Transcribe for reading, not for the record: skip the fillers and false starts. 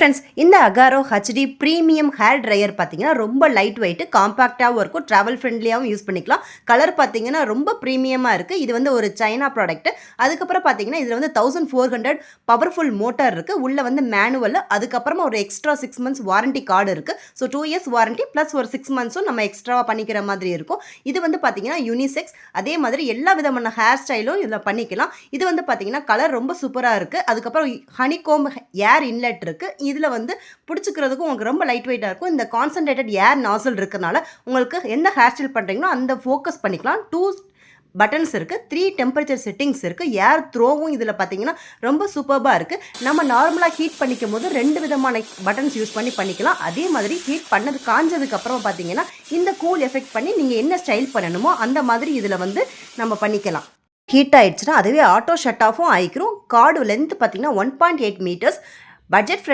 Friends, இந்த Agaro HD premium hair dryer பார்த்தீங்கன்னா ரொம்ப லைட் வெயிட் காம்பாக்டாகவும் இருக்கும், ட்ராவல் ஃப்ரெண்ட்லியாகவும் யூஸ் பண்ணிக்கலாம். கலர் பார்த்தீங்கன்னா ரொம்ப ப்ரீமியமாக இருக்குது. இது வந்து ஒரு சைனா ப்ராடக்ட். அதுக்கப்புறம் பார்த்தீங்கன்னா இதில் வந்து 1400 பவர்ஃபுல் மோட்டார் இருக்குது. உள்ளே வந்து மேனுவல், அதுக்கப்புறமா ஒரு எக்ஸ்ட்ரா 6 months வாரண்டி கார்டு இருக்குது. ஸோ 2 years வாரண்டி ப்ளஸ் ஒரு 6 months நம்ம எக்ஸ்ட்ராவாக பண்ணிக்கிற மாதிரி இருக்கும். இது வந்து பார்த்தீங்கன்னா யூனிசெக்ஸ். அதே மாதிரி எல்லா விதமான ஹேர் ஸ்டைலும் இதில் பண்ணிக்கலாம். இது வந்து பார்த்தீங்கன்னா கலர் ரொம்ப சூப்பராக இருக்குது. அதுக்கப்புறம் ஹனிகோம் ஏர் இன்லெட் இருக்குது. இதில் வந்து பிடிச்சிக்கிறதுக்கும் உங்களுக்கு ரொம்ப லைட் வெயிட்டாக இருக்கும். இந்த கான்சன்ட்ரேட்டட் ஏர் நாசல் இருக்கிறனால உங்களுக்கு எந்த ஹேர் ஸ்டைல் பண்ணுறீங்களோ அந்த ஃபோக்கஸ் பண்ணிக்கலாம். 2 பட்டன்ஸ் இருக்குது, 3 டெம்பரேச்சர் செட்டிங்ஸ் இருக்குது. ஏர் த்ரோவும் இதில் பார்த்தீங்கன்னா ரொம்ப சூப்பராக இருக்குது. நம்ம நார்மலாக ஹீட் பண்ணிக்கும் போது 2 விதமான பட்டன்ஸ் யூஸ் பண்ணிக்கலாம். அதே மாதிரி ஹீட் பண்ணது காஞ்சதுக்கப்புறம் பார்த்தீங்கன்னா இந்த கூல் எஃபெக்ட் பண்ணி நீங்கள் என்ன ஸ்டைல் பண்ணணுமோ அந்த மாதிரி இதில் வந்து நம்ம பண்ணிக்கலாம். ஹீட் ஆகிடுச்சுன்னா அதுவே ஆட்டோ ஷட் ஆஃபும் ஆகிக்கிறோம். கார்டு லென்த் பார்த்தீங்கன்னா 1.8 meters. பட்ஜெட்